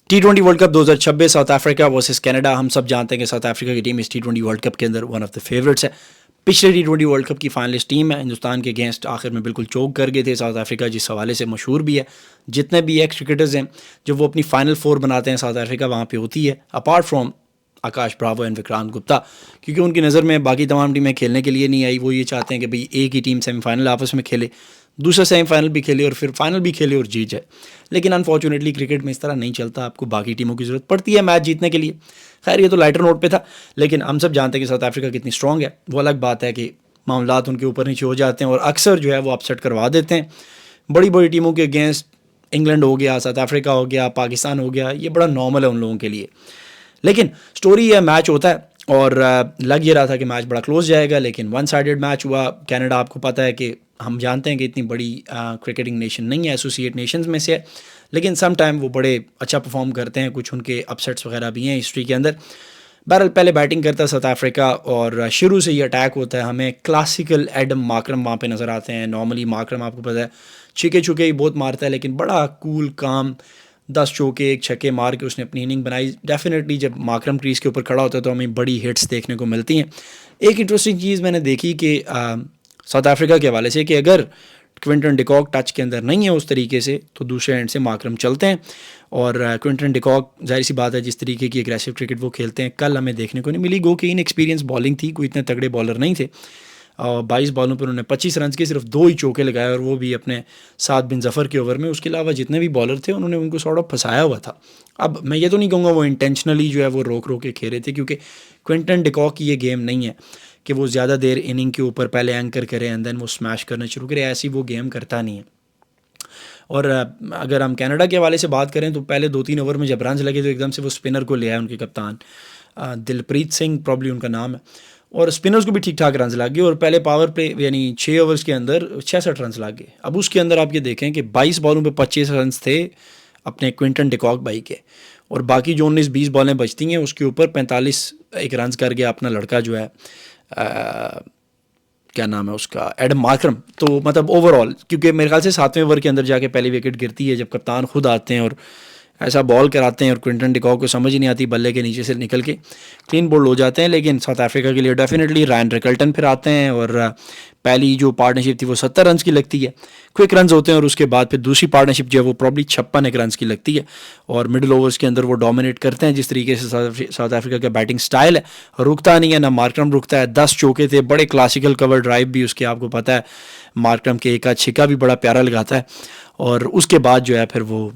T20 world cup 2026 south Africa versus Canada. हम सब जानते हैं कि साउथ अफ्रीका की टीम इस T20 वर्ल्ड कप के अंदर वन ऑफ द फेवरेट्स है. पिछले T20 वर्ल्ड कप की फाइनलिस्ट टीम है. हिंदुस्तान के अगेंस्ट आखिर में बिल्कुल चोक कर गए थे साउथ अफ्रीका, जिस हवाले से मशहूर भी है. जितने भी एक्स क्रिकेटर्स हैं जब वो अपनी फाइनल फोर बनाते हैं साउथ अफ्रीका वहाँ पे होती है, apart from Akash Bravo and Vikrant Gupta, क्योंकि उनकी नज़र में बाकी तमाम टीमें खेलने के लिए नहीं आई. वो ये चाहते हैं कि भाई एक ही टीम सेमीफाइनल आपस में खेले, दूसरा सेमीफाइनल भी खेले और फिर फाइनल भी खेले और जीत जाए. लेकिन अनफॉर्चुनेटली क्रिकेट में इस तरह नहीं चलता. आपको बाकी टीमों की ज़रूरत पड़ती है मैच जीतने के लिए. खैर ये तो लाइटर नोट पे था, लेकिन हम सब जानते हैं कि साउथ अफ्रीका कितनी स्ट्रॉन्ग है. वो अलग बात है कि मामलात उनके ऊपर नीचे हो जाते हैं और अक्सर जो है वो अपसेट करवा देते हैं बड़ी बड़ी टीमों के अगेंस्ट. इंग्लैंड हो गया, साउथ अफ्रीका हो गया, पाकिस्तान हो गया, ये बड़ा नॉर्मल है उन लोगों के लिए. लेकिन स्टोरी है, मैच होता है और लग ये रहा था कि मैच बड़ा क्लोज जाएगा, लेकिन वन साइडेड मैच हुआ. कनाडा आपको पता है कि हम जानते हैं कि इतनी बड़ी क्रिकेटिंग नेशन नहीं है, एसोसिएट नेशंस में से है, लेकिन सम टाइम वो बड़े अच्छा परफॉर्म करते हैं. कुछ उनके अपसेट्स वगैरह भी हैं हिस्ट्री के अंदर. बहरहाल पहले बैटिंग करता है साउथ अफ्रीका और शुरू से ही अटैक होता है. हमें क्लासिकल एडम मार्करम वहाँ पे नज़र आते हैं. नॉर्मली मार्करम आपको पता है छिके छुके ही बहुत मारता है, लेकिन बड़ा कूल काम 10 चौके 1 छक्के मार के उसने अपनी इनिंग बनाई. डेफिनेटली जब मार्करम क्रीज के ऊपर खड़ा होता है तो हमें बड़ी हिट्स देखने को मिलती हैं. एक इंटरेस्टिंग चीज़ मैंने देखी कि साउथ अफ्रीका के हवाले से कि अगर क्विंटन डिकॉक टच के अंदर नहीं है उस तरीके से तो दूसरे एंड से मार्करम चलते हैं. और क्विंटन डिकॉक जाहिर सी बात है जिस तरीके की एग्रेसिव क्रिकेट वो खेलते हैं कल हमें देखने को नहीं मिली. गो कि इन एक्सपीरियंस बॉलिंग थी, कोई इतने तगड़े बॉलर नहीं थे. 22 बॉलों पर उन्होंने 25 रन के सिर्फ 2 ही चौके लगाए और वो भी अपने साद बिन जफ़र के ओवर में. उसके अलावा जितने भी बॉलर थे उन्होंने उनको सॉर्ट ऑफ फंसाया हुआ था. अब मैं ये तो नहीं कहूँगा वो इंटेंशनली जो है वो रोक के खेले थे, क्योंकि क्विंटन डिकॉक की ये गेम नहीं है कि वो ज़्यादा देर इनिंग के ऊपर पहले एंकर करे एंड देन वो स्मैश करना शुरू करे. ऐसी वो गेम करता नहीं है. और अगर हम कनाडा के हवाले से बात करें तो पहले 2-3 ओवर में जब रन लगे तो एकदम से वो स्पिनर को ले आए उनके कप्तान दिलप्रीत सिंह प्रॉब्ली उनका नाम है, और स्पिनर्स को भी ठीक ठाक रन लग गए. और पहले पावर प्ले यानी 6 ओवर्स के अंदर 66 रन लग गए. अब उसके अंदर आप ये देखें कि 22 बॉलों पे 25 रन थे अपने क्विंटन डिकॉक भाई के, और बाकी जो 19-20 बॉलें बचती हैं उसके ऊपर 45 एक रन कर गया अपना लड़का जो है क्या नाम है उसका, एडम मार्करम. तो मतलब ओवरऑल क्योंकि मेरे ख्याल से 7वें ओवर के अंदर जाके पहली विकेट गिरती है जब कप्तान खुद आते हैं और ऐसा बॉल कराते हैं और क्विंटन डिकॉक को समझ ही नहीं आती, बल्ले के नीचे से निकल के क्लीन बोल्ड हो जाते हैं. लेकिन साउथ अफ्रीका के लिए डेफिनेटली रायन रिकल्टन फिर आते हैं और पहली जो पार्टनरशिप थी वो 70 रन की लगती है, क्विक रन्स होते हैं. और उसके बाद फिर दूसरी पार्टनरशिप जो है वो प्रॉब्ली 56 रन की लगती है और मिडिल ओवर्स के अंदर वो डोमिनेट करते हैं. जिस तरीके से साउथ अफ्रीका का बैटिंग स्टाइल है, रुकता नहीं है, ना मार्करम रुकता है. 10 चौके थे, बड़े क्लासिकल कवर ड्राइव भी उसके आपको पता है. मार्करम के एक छिक्का भी बड़ा प्यारा लगाता है. और उसके बाद जो है फिर वो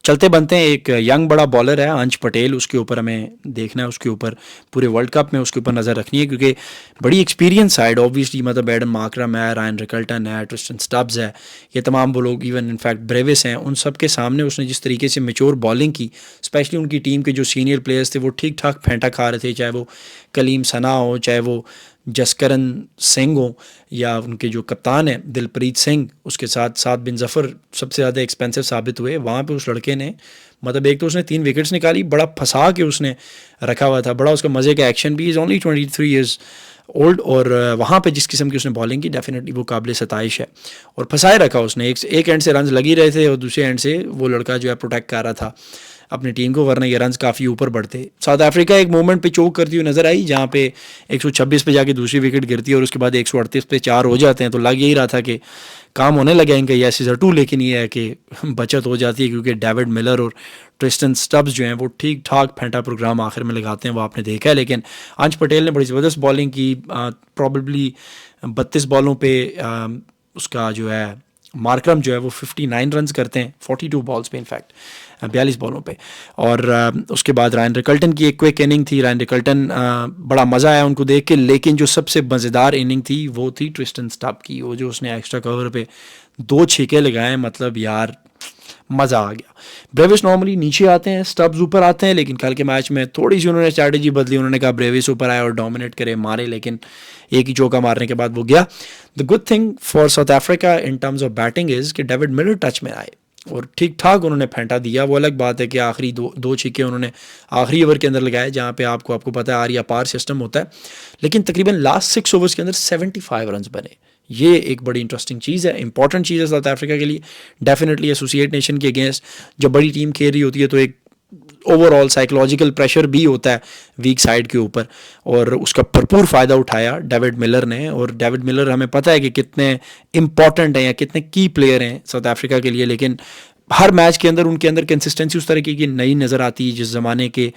चलते बनते हैं. एक यंग बड़ा बॉलर है अंश पटेल, उसके ऊपर हमें देखना है, उसके ऊपर पूरे वर्ल्ड कप में उसके ऊपर नज़र रखनी है, क्योंकि बड़ी एक्सपीरियंस साइड ऑब्वियसली. मतलब एडम मार्करम है, रायन रिकल्टन है, ट्रिस्टन स्टब्स है, ये तमाम वो लोग, इवन इनफैक्ट ब्रेविस हैं, उन सब के सामने उसने जिस तरीके से मैच्योर बॉलिंग की, स्पेशली उनकी टीम के जो सीनियर प्लेयर्स थे वो ठीक ठाक फेंटा खा रहे थे, चाहे वो कलीम सना हो, चाहे वो जसकरण सिंह हो, या उनके जो कप्तान है दिलप्रीत सिंह, उसके साथ साथ बिन जफ़र सबसे ज़्यादा एक्सपेंसिव साबित हुए. वहाँ पे उस लड़के ने मतलब एक तो उसने 3 विकेट्स निकाली, बड़ा फंसा के उसने रखा हुआ था, बड़ा उसका मज़े का एक्शन भी. इज़ ओनली 23 ईयर्स ओल्ड और वहाँ पे जिस किस्म की उसने बॉलिंग की डेफिनेटली वो काबिल सताइश है. और फंसाए रखा उसने, एक एंड से रन लगी रहे थे और दूसरे एंड से वो लड़का जो है प्रोटेक्ट कर रहा था अपनी टीम को, वरना ये रन्स काफ़ी ऊपर बढ़ते. साउथ अफ्रीका एक मोमेंट पे चोक करती हुई नज़र आई जहाँ पे 126 पे जाके दूसरी विकेट गिरती है और उसके बाद 138 पे 4 हो जाते हैं. तो लग यही रहा था कि काम होने लगा इनका यस इज़ अ टू, लेकिन ये है कि बचत हो जाती है क्योंकि डेविड मिलर और ट्रिस्टन स्टब्स जो हैं वो ठीक ठाक फेंटा प्रोग्राम आखिर में लगाते हैं, वो आपने देखा है. लेकिन अंश पटेल ने बड़ी ज़बरदस्त बॉलिंग की. प्रॉबेबली 32 बॉलों पर उसका जो है मार्करम जो है वो 59 रन करते हैं 42 बॉल्स पे, इनफैक्ट 42 बॉलों पे. और उसके बाद रायन रिकल्टन की एक क्विक इनिंग थी. रायन रिकल्टन बड़ा मज़ा आया उनको देख के, लेकिन जो सबसे मज़ेदार इनिंग थी वो थी ट्रिस्टन स्टब की. वो जो उसने एक्स्ट्रा कवर पे 2 छक्के लगाए, मतलब यार मज़ा आ गया. ब्रेविस नॉर्मली नीचे आते हैं, स्टब्स ऊपर आते हैं, लेकिन कल के मैच में थोड़ी सी उन्होंने स्ट्रैटेजी बदली. उन्होंने कहा ब्रेविस ऊपर आए और डोमिनेट करे, मारे, लेकिन एक ही चौका मारने के बाद वो गया. The good thing for south Africa in terms of batting is कि डेविड मिलर टच में आए और ठीक ठाक उन्होंने फेंटा दिया. वो अलग बात है कि आखिरी दो छक्के उन्होंने आखिरी ओवर के अंदर लगाए जहाँ पे आपको पता है आर या पार सिस्टम होता है, लेकिन तकरीबन लास्ट 6 ओवर्स के अंदर 75 रन बने. ये एक बड़ी इंटरेस्टिंग चीज़ है, इंपॉर्टेंट चीज़ है साउथ अफ्रीका के लिए. डेफिनेटली एसोसिएट नेशन के अगेंस्ट जब बड़ी टीम खेल रही होती है तो एक اوور آل سائیکلوجیکل پریشر بھی ہوتا ہے ویک سائڈ کے اوپر, اور اس کا بھرپور فائدہ اٹھایا ڈیوڈ ملر نے. اور ڈیوڈ ملر ہمیں پتہ ہے کہ کتنے امپورٹنٹ ہیں یا کتنے کی پلیئر ہیں ساؤتھ افریقہ کے لیے, لیکن ہر میچ کے اندر ان کے اندر کنسسٹنسی اس طرح کی نئی نظر آتی ہے. جس زمانے کے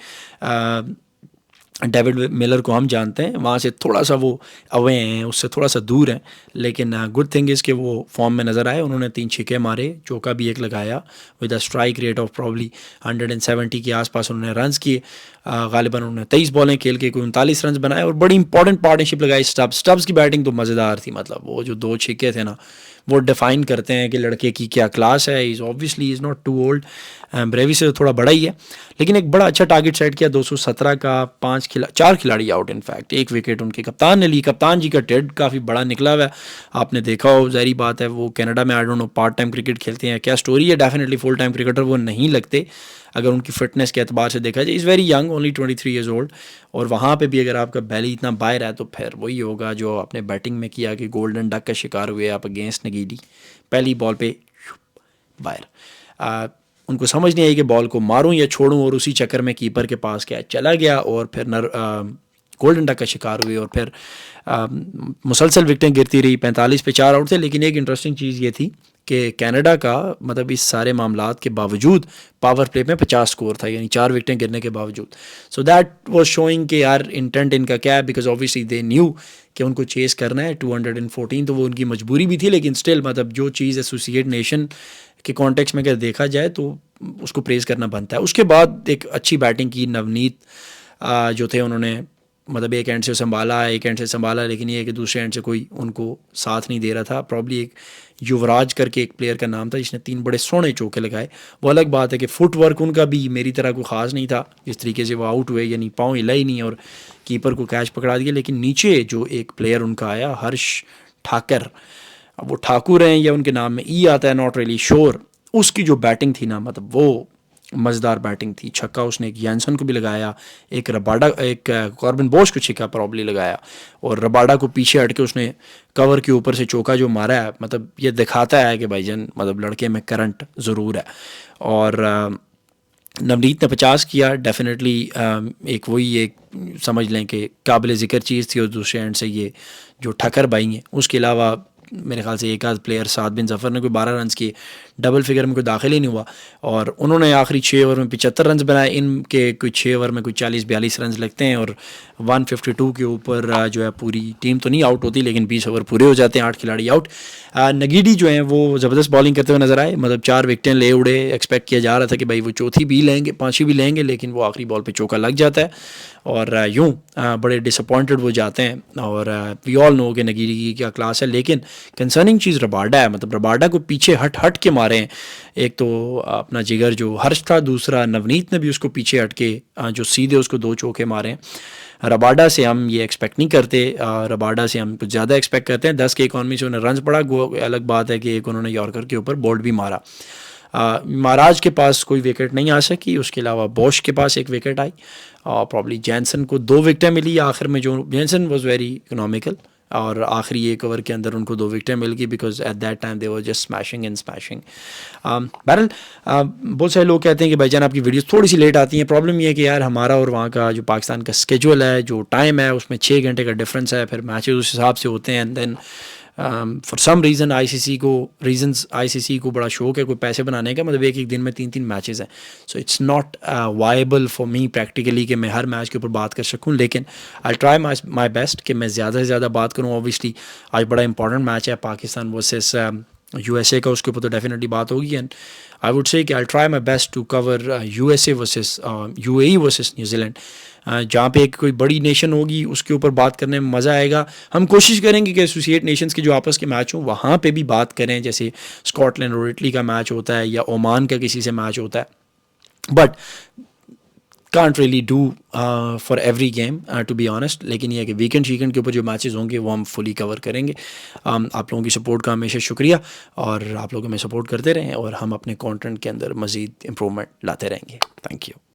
ڈیوڈ ملر کو ہم جانتے ہیں وہاں سے تھوڑا سا وہ اوے ہیں, اس سے تھوڑا سا دور ہیں, لیکن گڈ تھنگ از کہ وہ فارم میں نظر آئے. انہوں نے 3 چھکے مارے, چوکا بھی ایک لگایا with a strike rate of probably 170 کے آس پاس انہوں نے رنز کیے. غالباً انہوں نے 23 بالیں کھیل کے کوئی 39 رنز بنائے, اور بڑی امپورٹنٹ پارٹنرشپ لگائی اسٹبس کی بیٹنگ تو مزیدار تھی. مطلب وہ جو 2 چھکے تھے نا وہ ڈیفائن کرتے ہیں کہ لڑکے کی کیا کلاس ہے. Obviously is not too old, Barelvi سے تھوڑا بڑا ہی ہے, لیکن ایک بڑا اچھا ٹارگٹ سیٹ کیا. 217 کا 4 کھلاڑی آؤٹ, انفیکٹ 1 وکٹ ان کے کپتان نے لی. کپتان جی کا ٹیڈ کافی بڑا نکلا ہوا ہے, آپ نے دیکھا ہو. ظاہری بات ہے وہ کینیڈا میں I don't know part time cricket کھیلتے ہیں, کیا اسٹوری ہے. ڈیفینیٹلی فل ٹائم کرکٹر وہ نہیں لگتے اگر ان کی فٹنس کے اعتبار سے دیکھا جائے. Is very young, only 23 years old. اور وہاں پہ بھی اگر آپ کا بیلی اتنا باہر ہے تو پھر وہی ہوگا جو آپ نے بیٹنگ میں کیا کہ گولڈن ڈک کا شکار ہوئے آپ اگینسٹ نگیڈی. پہلی بال پہ باہر, ان کو سمجھ نہیں آئی کہ بال کو ماروں یا چھوڑوں, اور اسی چکر میں کیپر کے پاس کیا چلا گیا اور پھر گولڈن ڈک کا شکار ہوئے. اور پھر مسلسل وکٹیں گرتی رہی, 45 پہ 4 آؤٹ تھے. لیکن ایک انٹرسٹنگ چیز یہ تھی کہ کینیڈا کا مطلب اس سارے معاملات کے باوجود پاور پلے میں 50 سکور تھا, یعنی 4 وکٹیں گرنے کے باوجود. سو دیٹ واز شوئنگ کہ یار انٹینٹ ان کا کیا ہے, بیکاز اوبویسلی دے نیو کہ ان کو چیز کرنا ہے 214, تو وہ ان کی مجبوری بھی تھی. لیکن اسٹل مطلب جو چیز ایسوسیٹ نیشن کے کانٹیکس میں اگر دیکھا جائے تو اس کو پریز کرنا بنتا ہے. اس کے بعد ایک اچھی بیٹنگ کی نونیت جو تھے, انہوں نے مطلب ایک اینڈ سے سنبھالا, لیکن یہ ہے کہ دوسرے اینڈ سے کوئی ان کو ساتھ نہیں دے رہا تھا. پرابلی ایک یوراج کر کے ایک پلیئر کا نام تھا جس نے 3 بڑے سونے چوکے لگائے. وہ الگ بات ہے کہ فٹ ورک ان کا بھی میری طرح کوئی خاص نہیں تھا. جس طریقے سے وہ آؤٹ ہوئے, یعنی پاؤں ہلا ہی نہیں اور کیپر کو کیچ پکڑا دیا. لیکن نیچے جو ایک پلیئر ان کا آیا, ہرش ٹھاکر, اب وہ ٹھاکر ہیں یا ان کے نام میں ای آتا ہے, ناٹ ریلی شور, اس کی جو بیٹنگ تھی نا مطلب وہ مزیدار بیٹنگ تھی. چھکا اس نے ایک یانسن کو بھی لگایا, ایک کاربن بوش کو چھکا پرابلی لگایا, اور رباڈا کو پیچھے ہٹ کے اس نے کور کے اوپر سے چوکا جو مارا ہے. مطلب یہ دکھاتا ہے کہ بھائی جان مطلب لڑکے میں کرنٹ ضرور ہے. اور نونیت نے 50 کیا. ڈیفینیٹلی ایک وہی ایک سمجھ لیں کہ قابل ذکر چیز تھی. اور دوسرے اینڈ سے یہ جو ٹھکر بھائی ہیں, اس کے علاوہ میرے خیال سے ایک آدھ پلیئر سعد بن ظفر نے کوئی 12 رنز کیے, ڈبل فگر میں کوئی داخل ہی نہیں ہوا. اور انہوں نے آخری 6 اوور میں 75 رنز بنائے. ان کے کوئی 6 اوور میں کوئی 40-42 رنز لگتے ہیں, اور 152 کے اوپر جو ہے پوری ٹیم تو نہیں آؤٹ ہوتی, لیکن 20 اوور پورے ہو جاتے ہیں, 8 کھلاڑی آؤٹ. نگیڈی جو ہیں وہ زبردست بالنگ کرتے ہوئے نظر آئے, مطلب 4 وکٹیں لے اڑے. ایکسپیکٹ کیا جا رہا تھا کہ بھائی وہ چوتھی بھی لیں گے, 5ویں بھی لیں گے, لیکن وہ آخری بال پہ چوکا لگ جاتا ہے, اور یوں بڑے ڈس اپوائنٹڈ وہ جاتے ہیں. اور وی آل نو کہ نگیڈی کی کیا کلاس ہے. لیکن کنسرننگ چیز رباڈا ہے, مطلب رباڈا کو پیچھے ہٹ کے مارے ہیں. ایک تو اپنا جگر جو ہرش تھا, دوسرا نونیت نے بھی اس کو پیچھے ہٹ کے جو سیدھے اس کو 2 چوکے مارے ہیں. رباڈا سے ہم یہ ایکسپیکٹ نہیں کرتے, رباڈا سے ہم کچھ زیادہ ایکسپیکٹ کرتے ہیں. 10 کے اکانومی سے انہیں رنز پڑا. الگ بات ہے کہ ایک انہوں نے یارکر کے اوپر بولڈ بھی مارا. مہاراج کے پاس کوئی وکٹ نہیں آ سکی. اس کے علاوہ بوش کے پاس ایک وکٹ آئی, اور پرابلی جینسن کو 2 وکٹیں ملی آخر میں. جو جینسن واز ویری اکنامیکل, اور آخری 1 اوور کے اندر ان کو 2 وکٹیں مل گئی, because at that time they were just smashing and smashing. بہرحال بہت سارے لوگ کہتے ہیں کہ بھائی جان آپ کی ویڈیوز تھوڑی سی لیٹ آتی ہیں. پرابلم یہ ہے کہ یار ہمارا اور وہاں کا جو پاکستان کا اسکیجول ہے, جو ٹائم ہے, اس میں 6 گھنٹے کا ڈفرینس ہے. پھر میچز اس حساب سے ہوتے ہیں. And then for some reason I C C کو بڑا شوق ہے کوئی پیسے بنانے کا, مطلب ایک دن میں 3 میچز ہیں. So it's not viable for me practically کہ میں ہر میچ کے اوپر بات کر سکوں. لیکن آئی ٹرائی مائی بیسٹ کہ میں زیادہ سے زیادہ بات کروں. اوبویسلی آج بڑا امپورٹنٹ میچ ہے Pakistan versus U S A کا, اس کے اوپر تو ڈیفینیٹلی بات ہوگی. اینڈ آئی ووڈ سے کہ I try my best to cover U S A versus U A E versus New Zealand. جہاں پہ ایک کوئی بڑی نیشن ہوگی اس کے اوپر بات کرنے میں مزہ آئے گا. ہم کوشش کریں گے کہ ایسوسیٹ نیشنز کے جو آپس کے میچ ہوں وہاں پہ بھی بات کریں, جیسے اسکاٹ لینڈ اور اٹلی کا میچ ہوتا ہے یا عمان کا کسی سے میچ ہوتا ہے. But can't really do for every game to be honest. لیکن یہ ہے کہ ویکینڈ کے اوپر جو میچز ہوں گے وہ ہم فلی کور کریں گے. آپ لوگوں کی سپورٹ کا ہمیشہ شکریہ, اور آپ لوگ ہمیں سپورٹ کرتے رہیں, اور ہم اپنے کانٹینٹ کے اندر مزید امپرومنٹ لاتے رہیں گے. Thank you.